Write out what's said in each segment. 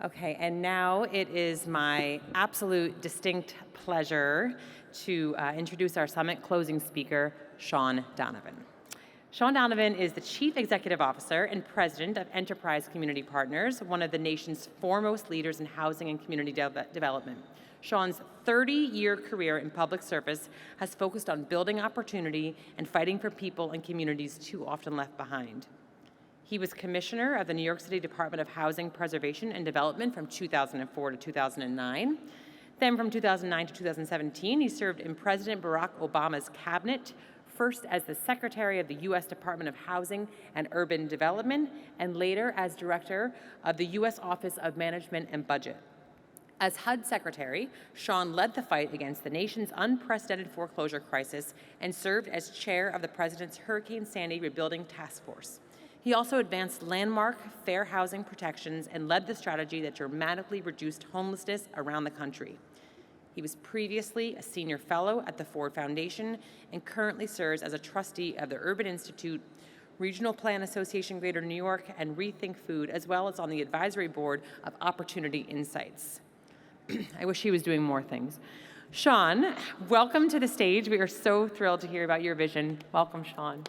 Okay, and now it is my absolute distinct pleasure to introduce our summit closing speaker, Shaun Donovan. Shaun Donovan is the Chief Executive Officer and President of Enterprise Community Partners, one of the nation's foremost leaders in housing and community development. Shaun's 30-year career in public service has focused on building opportunity and fighting for people and communities too often left behind. He was commissioner of the New York City Department of Housing Preservation and Development from 2004 to 2009. Then from 2009 to 2017, he served in President Barack Obama's cabinet, first as the Secretary of the U.S. Department of Housing and Urban Development, and later as Director of the U.S. Office of Management and Budget. As HUD Secretary, Shaun led the fight against the nation's unprecedented foreclosure crisis and served as chair of the President's Hurricane Sandy Rebuilding Task Force. He also advanced landmark fair housing protections and led the strategy that dramatically reduced homelessness around the country. He was previously a senior fellow at the Ford Foundation and currently serves as a trustee of the Urban Institute, Regional Plan Association Greater New York, and Rethink Food, as well as on the advisory board of Opportunity Insights. I wish he was doing more things. Shaun, welcome to the stage. We are so thrilled to hear about your vision. Welcome, Shaun.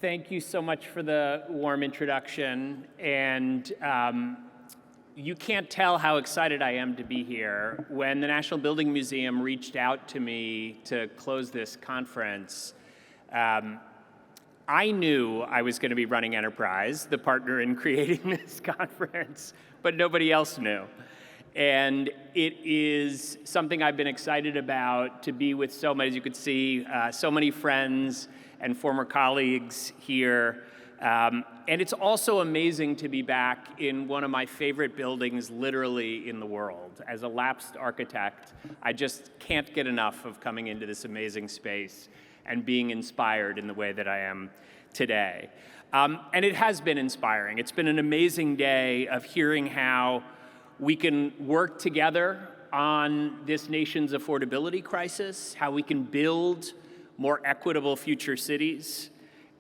Thank you so much for the warm introduction, and you can't tell how excited I am to be here. When the National Building Museum reached out to me to close this conference, I knew I was going to be running Enterprise, the partner in creating this conference, but nobody else knew. And it is something I've been excited about, to be with so many, as you could see, so many friends and former colleagues here. And it's also amazing to be back in one of my favorite buildings literally in the world. As a lapsed architect, I just can't get enough of coming into this amazing space and being inspired in the way that I am today. And it has been inspiring. It's been an amazing day of hearing how we can work together on this nation's affordability crisis, how we can build more equitable future cities.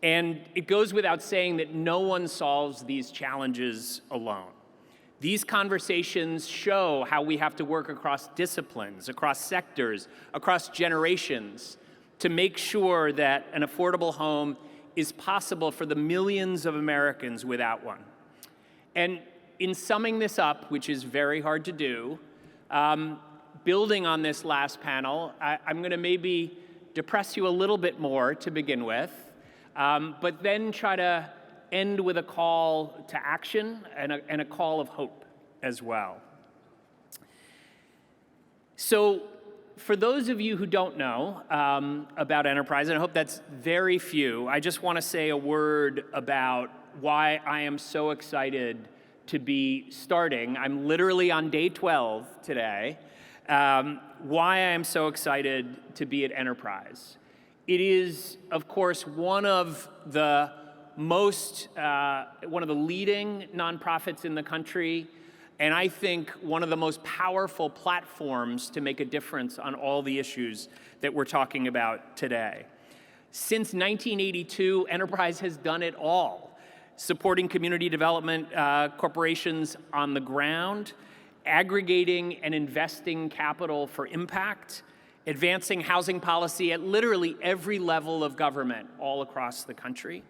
And it goes without saying that no one solves these challenges alone. These conversations show how we have to work across disciplines, across sectors, across generations to make sure that an affordable home is possible for the millions of Americans without one. And in summing this up, which is very hard to do, building on this last panel, I'm going to maybe depress you a little bit more to begin with, but then try to end with a call to action and a call of hope as well. So for those of you who don't know about Enterprise, and I hope that's very few, I just want to say a word about why I am so excited to be starting. I'm literally on day 12 today. Why I am so excited to be at Enterprise. It is, of course, one of the leading nonprofits in the country, and I think one of the most powerful platforms to make a difference on all the issues that we're talking about today. Since 1982, Enterprise has done it all, supporting community development corporations on the ground, aggregating and investing capital for impact, advancing housing policy at literally every level of government all across the country.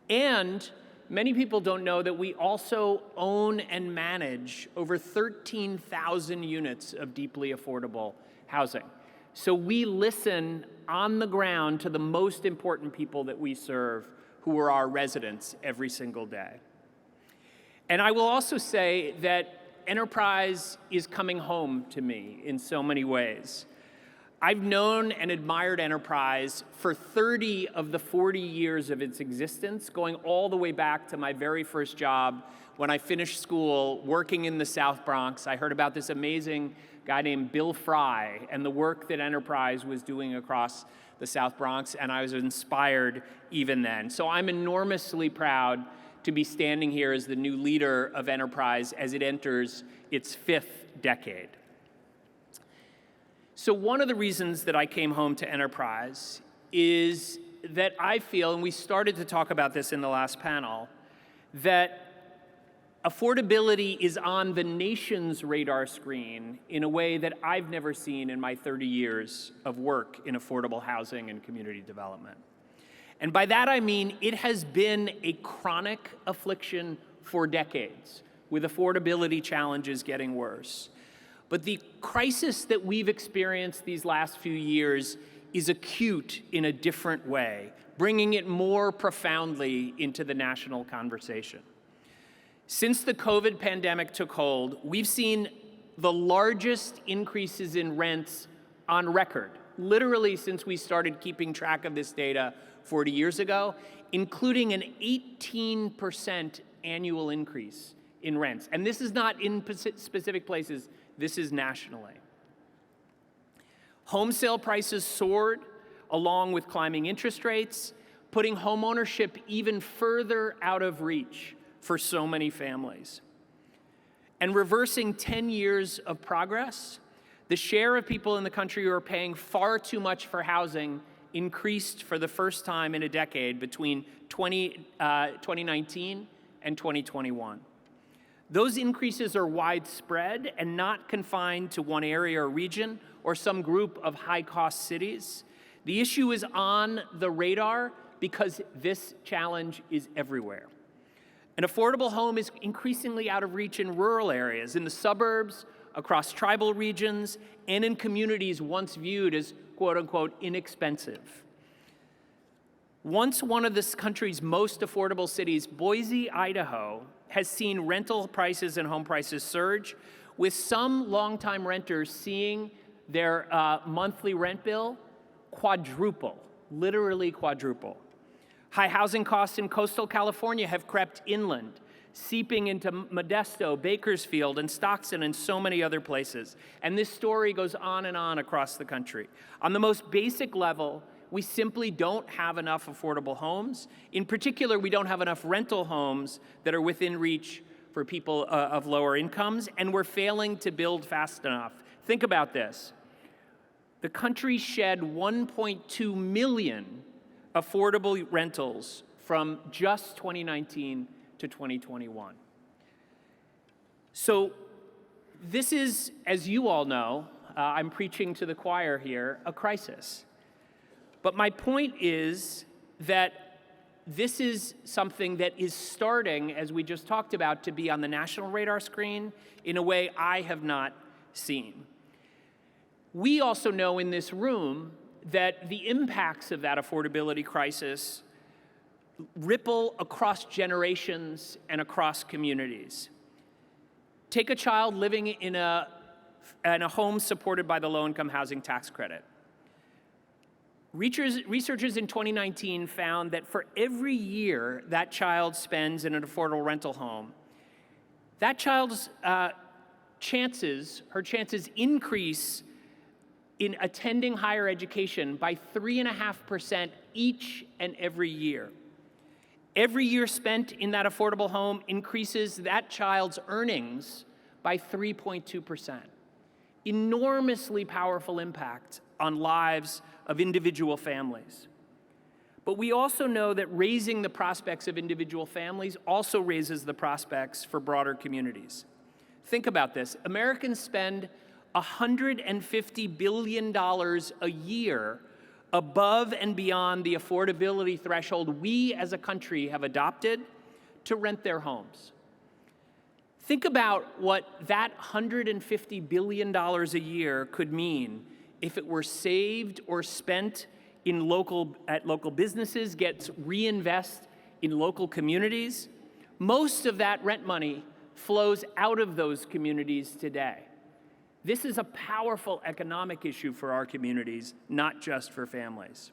And many people don't know that we also own and manage over 13,000 units of deeply affordable housing. So we listen on the ground to the most important people that we serve, who are our residents every single day. And I will also say that Enterprise is coming home to me in so many ways. I've known and admired Enterprise for 30 of the 40 years of its existence, going all the way back to my very first job when I finished school working in the South Bronx. I heard about this amazing guy named Bill Fry and the work that Enterprise was doing across the South Bronx, and I was inspired even then. So I'm enormously proud to be standing here as the new leader of Enterprise as it enters its 5th decade. So one of the reasons that I came home to enterprise is that I feel, and we started to talk about this in the last panel, that affordability is on the nation's radar screen in a way that I've never seen in my 30 years of work in affordable housing and community development. And by that I mean it has been a chronic affliction for decades, with affordability challenges getting worse. But the crisis that we've experienced these last few years is acute in a different way, bringing it more profoundly into the national conversation. Since the COVID pandemic took hold, we've seen the largest increases in rents on record, literally since we started keeping track of this data 40 years ago, including an 18% annual increase in rents. And this is not in specific places, this is nationally. Home sale prices soared along with climbing interest rates, putting homeownership even further out of reach for so many families. And reversing 10 years of progress, the share of people in the country who are paying far too much for housing increased for the first time in a decade between 2019 and 2021. Those increases are widespread and not confined to one area or region or some group of high-cost cities. The issue is on the radar because this challenge is everywhere. An affordable home is increasingly out of reach in rural areas, in the suburbs, across tribal regions, and in communities once viewed as quote-unquote inexpensive. Once one of this country's most affordable cities, Boise, Idaho, has seen rental prices and home prices surge, with some longtime renters seeing their monthly rent bill quadruple, literally quadruple. High housing costs in coastal California have crept inland, seeping into Modesto, Bakersfield, and Stockton, and so many other places. And this story goes on and on across the country. On the most basic level, we simply don't have enough affordable homes. In particular, we don't have enough rental homes that are within reach for people of lower incomes, and we're failing to build fast enough. Think about this. The country shed 1.2 million affordable rentals from just 2019 to 2021. So this is, as you all know, I'm preaching to the choir here, a crisis. But my point is that this is something that is starting, as we just talked about, to be on the national radar screen in a way I have not seen. We also know in this room that the impacts of that affordability crisis ripple across generations and across communities. Take a child living in a home supported by the low-income housing tax credit. Researchers in 2019 found that for every year that child spends in an affordable rental home, that child's chances increase in attending higher education by 3.5% each and every year. Every year spent in that affordable home increases that child's earnings by 3.2%. Enormously powerful impact on lives of individual families. But we also know that raising the prospects of individual families also raises the prospects for broader communities. Think about this. Americans spend $150 billion a year above and beyond the affordability threshold we as a country have adopted to rent their homes. Think about what that $150 billion a year could mean if it were saved or spent at local businesses, gets reinvested in local communities. Most of that rent money flows out of those communities today. This is a powerful economic issue for our communities, not just for families.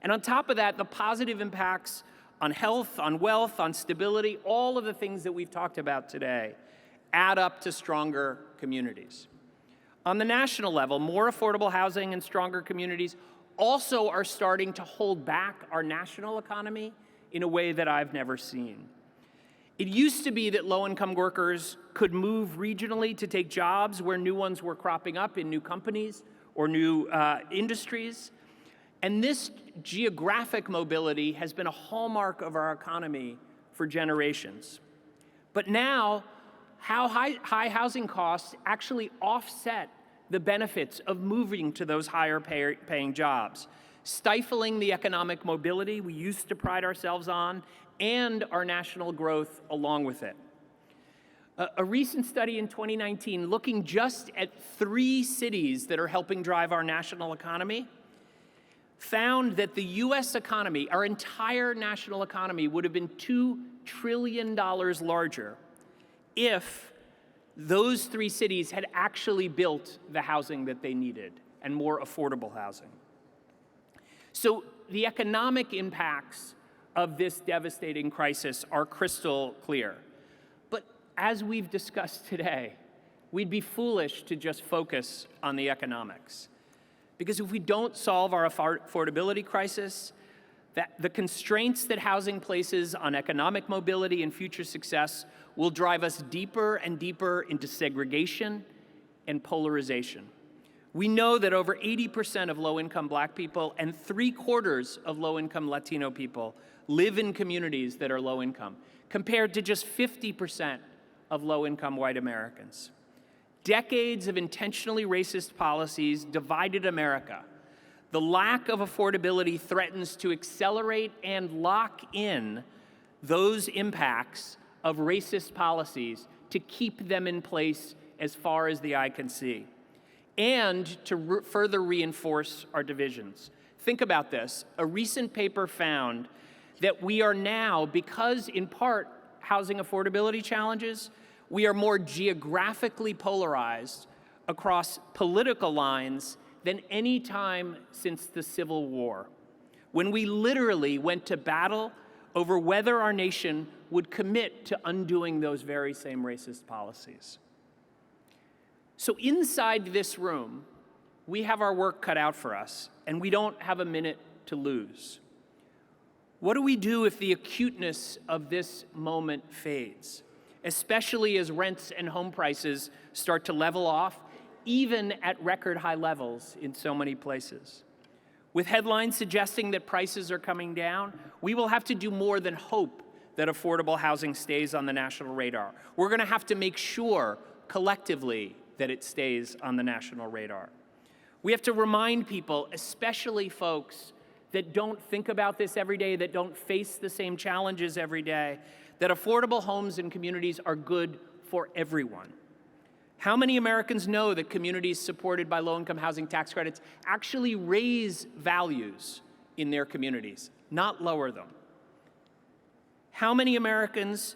And on top of that, the positive impacts on health, on wealth, on stability, all of the things that we've talked about today add up to stronger communities. On the national level, more affordable housing and stronger communities also are starting to hold back our national economy in a way that I've never seen. It used to be that low-income workers could move regionally to take jobs where new ones were cropping up in new companies or new industries. And this geographic mobility has been a hallmark of our economy for generations. But now, how high housing costs actually offset the benefits of moving to those higher paying jobs, stifling the economic mobility we used to pride ourselves on and our national growth along with it. A recent study in 2019, looking just at 3 cities that are helping drive our national economy, found that the US economy, our entire national economy, would have been $2 trillion larger if those 3 cities had actually built the housing that they needed, and more affordable housing. So the economic impacts of this devastating crisis are crystal clear. But as we've discussed today, we'd be foolish to just focus on the economics. Because if we don't solve our affordability crisis, the constraints that housing places on economic mobility and future success will drive us deeper and deeper into segregation and polarization. We know that over 80% of low-income Black people and 3/4 of low-income Latino people live in communities that are low income, compared to just 50% of low-income white Americans. Decades of intentionally racist policies divided America. The lack of affordability threatens to accelerate and lock in those impacts of racist policies to keep them in place as far as the eye can see, and to further reinforce our divisions. Think about this. A recent paper found that we are now, because in part housing affordability challenges, we are more geographically polarized across political lines than any time since the Civil War, when we literally went to battle over whether our nation would commit to undoing those very same racist policies. So inside this room, we have our work cut out for us, and we don't have a minute to lose. What do we do if the acuteness of this moment fades, especially as rents and home prices start to level off, even at record high levels in so many places? With headlines suggesting that prices are coming down, we will have to do more than hope that affordable housing stays on the national radar. We're going to have to make sure collectively that it stays on the national radar. We have to remind people, especially folks that don't think about this every day, that don't face the same challenges every day, that affordable homes and communities are good for everyone. How many Americans know that communities supported by low-income housing tax credits actually raise values in their communities, not lower them? How many Americans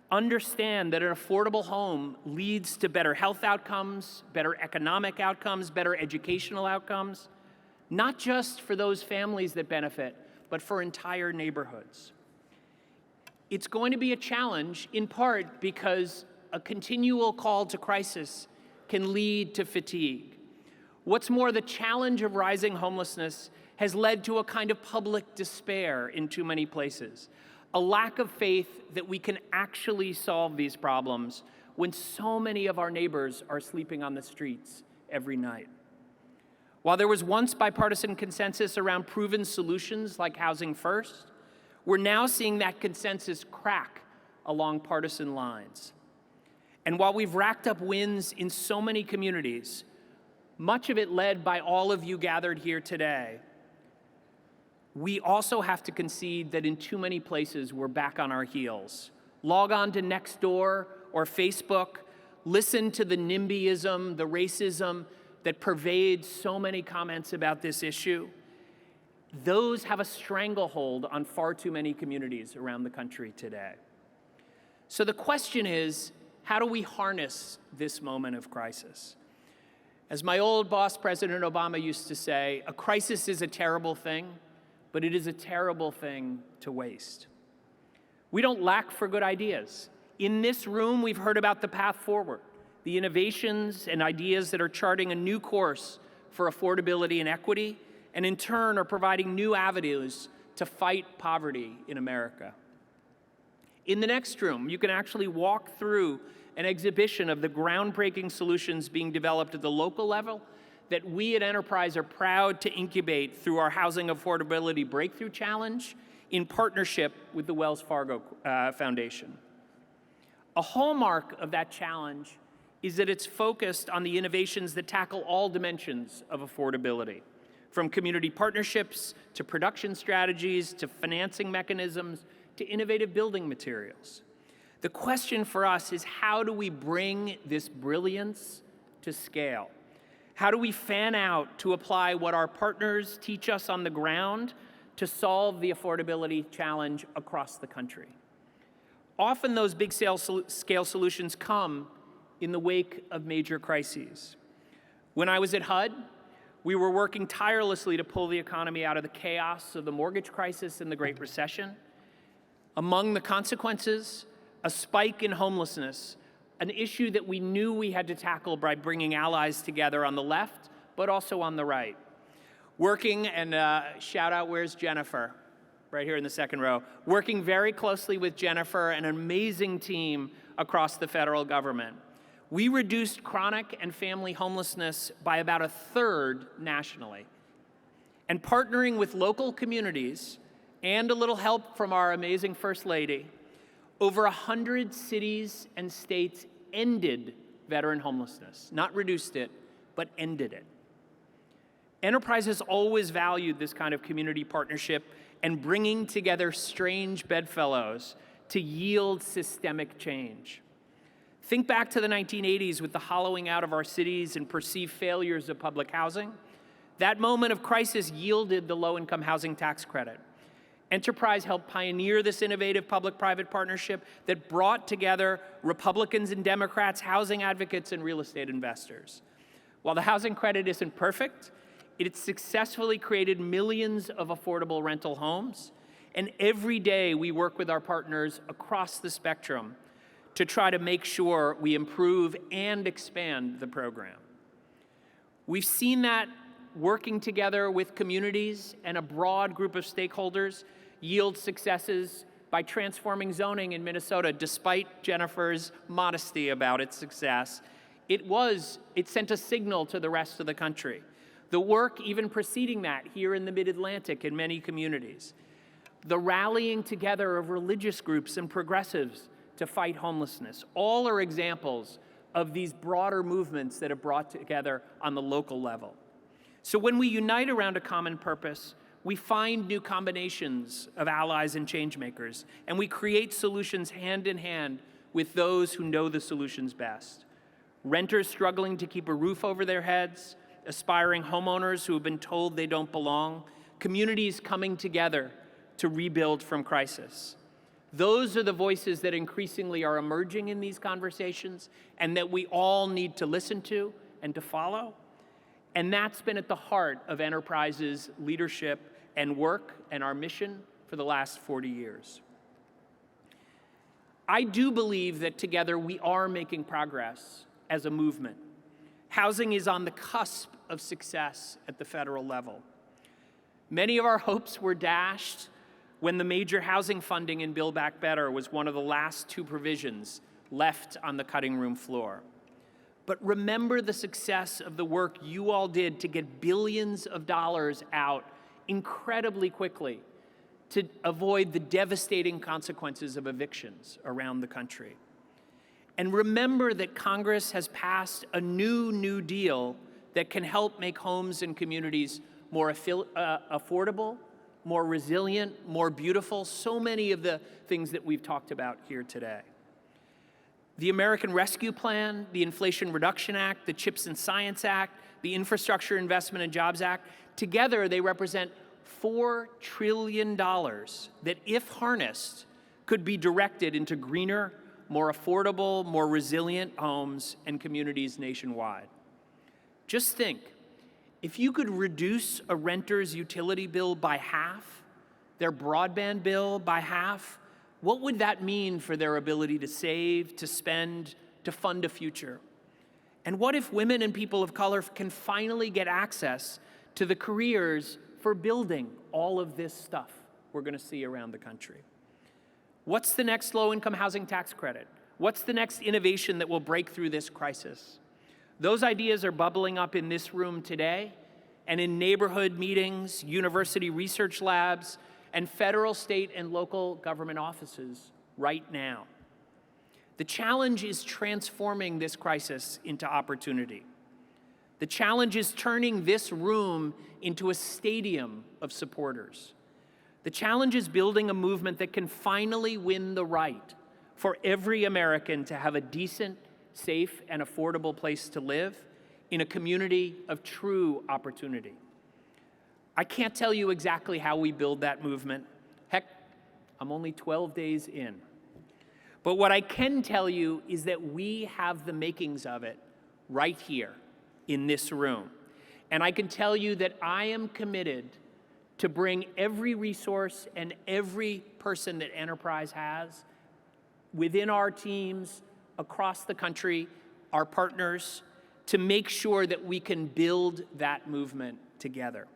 understand that an affordable home leads to better health outcomes, better economic outcomes, better educational outcomes, not just for those families that benefit, but for entire neighborhoods? It's going to be a challenge, in part because a continual call to crisis can lead to fatigue. What's more, the challenge of rising homelessness has led to a kind of public despair in too many places, a lack of faith that we can actually solve these problems when so many of our neighbors are sleeping on the streets every night. While there was once bipartisan consensus around proven solutions like Housing First, we're now seeing that consensus crack along partisan lines. And while we've racked up wins in so many communities, much of it led by all of you gathered here today, we also have to concede that in too many places we're back on our heels. Log on to Nextdoor or Facebook, listen to the NIMBYism, the racism that pervades so many comments about this issue. Those have a stranglehold on far too many communities around the country today. So the question is, how do we harness this moment of crisis? As my old boss, President Obama, used to say, a crisis is a terrible thing, but it is a terrible thing to waste. We don't lack for good ideas. In this room, we've heard about the path forward, the innovations and ideas that are charting a new course for affordability and equity, and in turn are providing new avenues to fight poverty in America. In the next room, you can actually walk through an exhibition of the groundbreaking solutions being developed at the local level that we at Enterprise are proud to incubate through our Housing Affordability Breakthrough Challenge in partnership with the Wells Fargo Foundation. A hallmark of that challenge is that it's focused on the innovations that tackle all dimensions of affordability, from community partnerships to production strategies to financing mechanisms to innovative building materials. The question for us is, how do we bring this brilliance to scale? How do we fan out to apply what our partners teach us on the ground to solve the affordability challenge across the country? Often those big scale solutions come in the wake of major crises. When I was at HUD, we were working tirelessly to pull the economy out of the chaos of the mortgage crisis and the Great Recession. Among the consequences, a spike in homelessness, an issue that we knew we had to tackle by bringing allies together on the left, but also on the right. Working, and shout out, where's Jennifer? Right here in the second row. Working very closely with Jennifer and an amazing team across the federal government. We reduced chronic and family homelessness by about 1/3 nationally. And partnering with local communities and a little help from our amazing First Lady, over 100 cities and states ended veteran homelessness. Not reduced it, but ended it. Enterprise has always valued this kind of community partnership and bringing together strange bedfellows to yield systemic change. Think back to the 1980s with the hollowing out of our cities and perceived failures of public housing. That moment of crisis yielded the low-income housing tax credit. Enterprise helped pioneer this innovative public-private partnership that brought together Republicans and Democrats, housing advocates, and real estate investors. While the housing credit isn't perfect, it successfully created millions of affordable rental homes. And every day we work with our partners across the spectrum to try to make sure we improve and expand the program. We've seen that working together with communities and a broad group of stakeholders yield successes by transforming zoning in Minnesota. Despite Jennifer's modesty about its success, it sent a signal to the rest of the country. The work even preceding that here in the Mid-Atlantic in many communities. The rallying together of religious groups and progressives to fight homelessness. All are examples of these broader movements that are brought together on the local level. So when we unite around a common purpose, we find new combinations of allies and changemakers, and we create solutions hand in hand with those who know the solutions best. Renters struggling to keep a roof over their heads, aspiring homeowners who have been told they don't belong, communities coming together to rebuild from crisis. Those are the voices that increasingly are emerging in these conversations and that we all need to listen to and to follow. And that's been at the heart of Enterprise's leadership and work and our mission for the last 40 years. I do believe that together we are making progress as a movement. Housing is on the cusp of success at the federal level. Many of our hopes were dashed when the major housing funding in Build Back Better was one of the last two provisions left on the cutting room floor. But remember the success of the work you all did to get billions of dollars out incredibly quickly to avoid the devastating consequences of evictions around the country. And remember that Congress has passed a new deal that can help make homes and communities more affordable, more resilient, more beautiful, so many of the things that we've talked about here today. The American Rescue Plan, the Inflation Reduction Act, the CHIPS and Science Act, the Infrastructure Investment and Jobs Act, together they represent $4 trillion that, if harnessed, could be directed into greener, more affordable, more resilient homes and communities nationwide. Just think, if you could reduce a renter's utility bill by half, their broadband bill by half, what would that mean for their ability to save, to spend, to fund a future? And what if women and people of color can finally get access to the careers for building all of this stuff we're going to see around the country? What's the next low-income housing tax credit? What's the next innovation that will break through this crisis? Those ideas are bubbling up in this room today and in neighborhood meetings, university research labs, and federal, state, and local government offices right now. The challenge is transforming this crisis into opportunity. The challenge is turning this room into a stadium of supporters. The challenge is building a movement that can finally win the right for every American to have a decent, safe, and affordable place to live in a community of true opportunity. I can't tell you exactly how we build that movement. Heck, I'm only 12 days in. But what I can tell you is that we have the makings of it right here in this room. And I can tell you that I am committed to bring every resource and every person that Enterprise has within our teams, across the country, our partners, to make sure that we can build that movement together.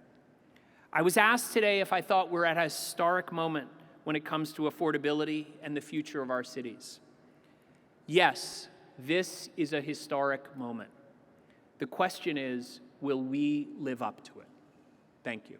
I was asked today if I thought we're at a historic moment when it comes to affordability and the future of our cities. Yes, this is a historic moment. The question is, will we live up to it? Thank you.